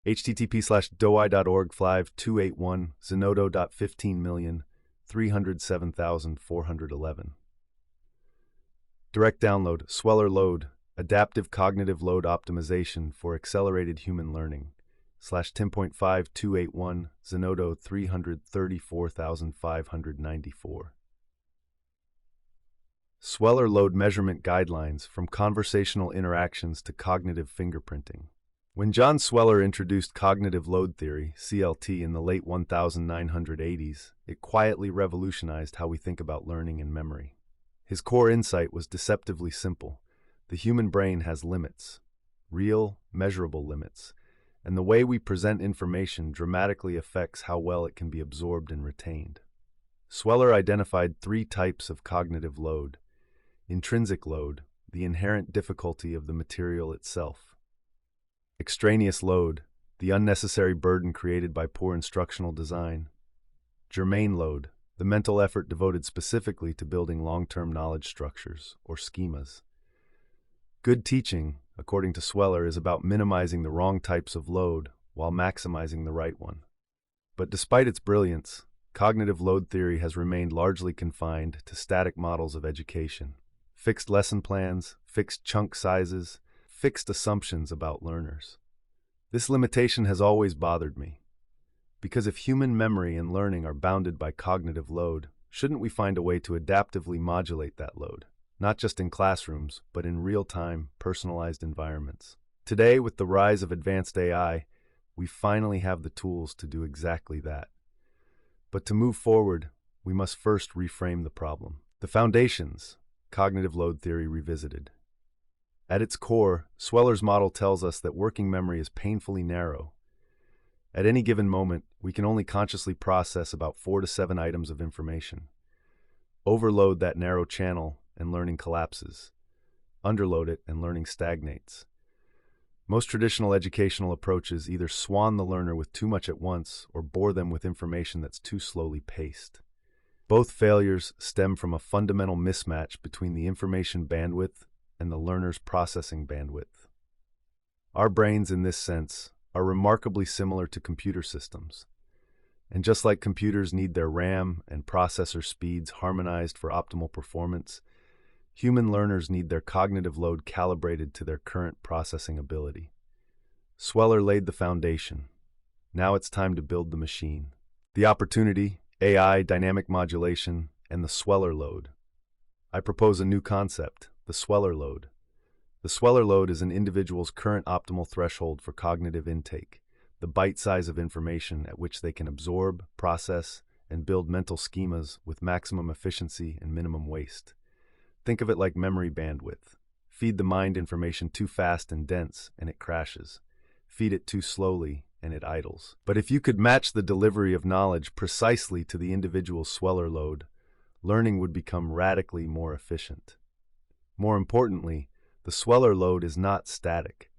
http:/doi.org/5281 zenodo.15,307,411. Direct download, Sweller Load, Adaptive Cognitive Load Optimization for Accelerated Human Learning, /10.5281 Zenodo 334,594. Sweller Load Measurement Guidelines from Conversational Interactions to Cognitive Fingerprinting. When John Sweller introduced cognitive load theory, CLT, in the late 1980s, it quietly revolutionized how we think about learning and memory. His core insight was deceptively simple. The human brain has limits, real, measurable limits, and the way we present information dramatically affects how well it can be absorbed and retained. Sweller identified 3 types of cognitive load. Intrinsic load, the inherent difficulty of the material itself. Extraneous load, the unnecessary burden created by poor instructional design. Germane load, the mental effort devoted specifically to building long-term knowledge structures, or schemas. Good teaching, according to Sweller, is about minimizing the wrong types of load while maximizing the right one. But despite its brilliance, cognitive load theory has remained largely confined to static models of education. Fixed lesson plans, fixed chunk sizes, fixed assumptions about learners. This limitation has always bothered me. Because if human memory and learning are bounded by cognitive load, shouldn't we find a way to adaptively modulate that load? Not just in classrooms, but in real-time, personalized environments. Today, with the rise of advanced AI, we finally have the tools to do exactly that. But to move forward, we must first reframe the problem. The foundations, cognitive load theory revisited. At its core, Sweller's model tells us that working memory is painfully narrow. At any given moment, we can only consciously process about 4 to 7 items of information. Overload that narrow channel and learning collapses. Underload it and learning stagnates. Most traditional educational approaches either swan the learner with too much at once or bore them with information that's too slowly paced. Both failures stem from a fundamental mismatch between the information bandwidth and the learner's processing bandwidth. Our brains, in this sense, are remarkably similar to computer systems. And just like computers need their RAM and processor speeds harmonized for optimal performance, human learners need their cognitive load calibrated to their current processing ability. Sweller laid the foundation. Now it's time to build the machine. The opportunity, AI, dynamic modulation, and the Sweller load. I propose a new concept, the Sweller load. The Sweller load is an individual's current optimal threshold for cognitive intake, the bite size of information at which they can absorb, process, and build mental schemas with maximum efficiency and minimum waste. Think of it like memory bandwidth. Feed the mind information too fast and dense, and it crashes. Feed it too slowly, and it idles. But if you could match the delivery of knowledge precisely to the individual's Sweller load, learning would become radically more efficient. More importantly, the Sweller load is not static.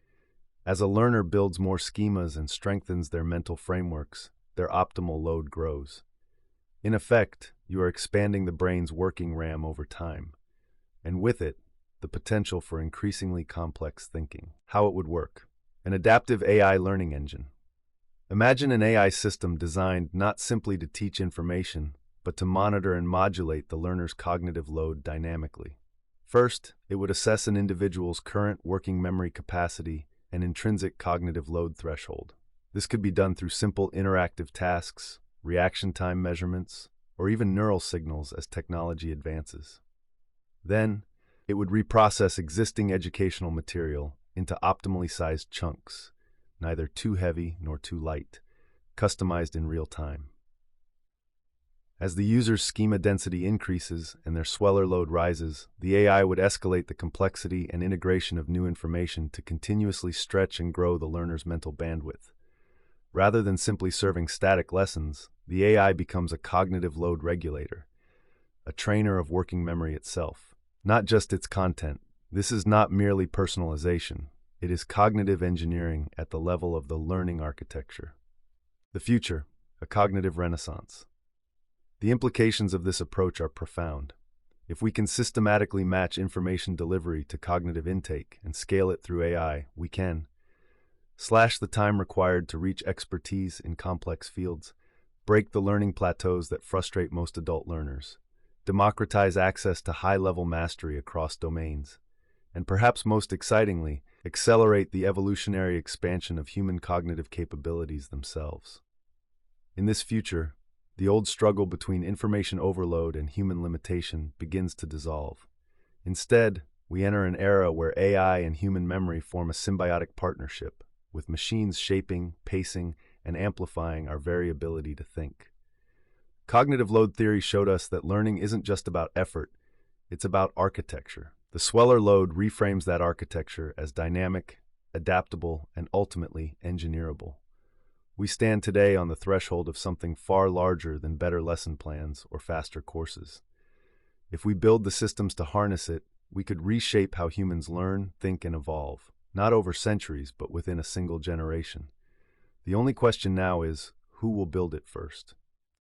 As a learner builds more schemas and strengthens their mental frameworks, their optimal load grows. In effect, you are expanding the brain's working RAM over time, and with it, the potential for increasingly complex thinking. How it would work. An adaptive AI learning engine. Imagine an AI system designed not simply to teach information, but to monitor and modulate the learner's cognitive load dynamically. First, it would assess an individual's current working memory capacity and intrinsic cognitive load threshold. This could be done through simple interactive tasks, reaction time measurements, or even neural signals as technology advances. Then, it would reprocess existing educational material into optimally sized chunks, neither too heavy nor too light, customized in real time. As the user's schema density increases and their Sweller load rises, the AI would escalate the complexity and integration of new information to continuously stretch and grow the learner's mental bandwidth. Rather than simply serving static lessons, the AI becomes a cognitive load regulator, a trainer of working memory itself. Not just its content. This is not merely personalization. It is cognitive engineering at the level of the learning architecture. The future, a cognitive renaissance. The implications of this approach are profound. If we can systematically match information delivery to cognitive intake and scale it through AI, we can slash the time required to reach expertise in complex fields, break the learning plateaus that frustrate most adult learners, democratize access to high-level mastery across domains, and perhaps most excitingly, accelerate the evolutionary expansion of human cognitive capabilities themselves. In this future, the old struggle between information overload and human limitation begins to dissolve. Instead, we enter an era where AI and human memory form a symbiotic partnership, with machines shaping, pacing, and amplifying our very ability to think. Cognitive load theory showed us that learning isn't just about effort, it's about architecture. The Sweller Load reframes that architecture as dynamic, adaptable, and ultimately engineerable. We stand today on the threshold of something far larger than better lesson plans or faster courses. If we build the systems to harness it, we could reshape how humans learn, think, and evolve, not over centuries, but within a single generation. The only question now is, who will build it first?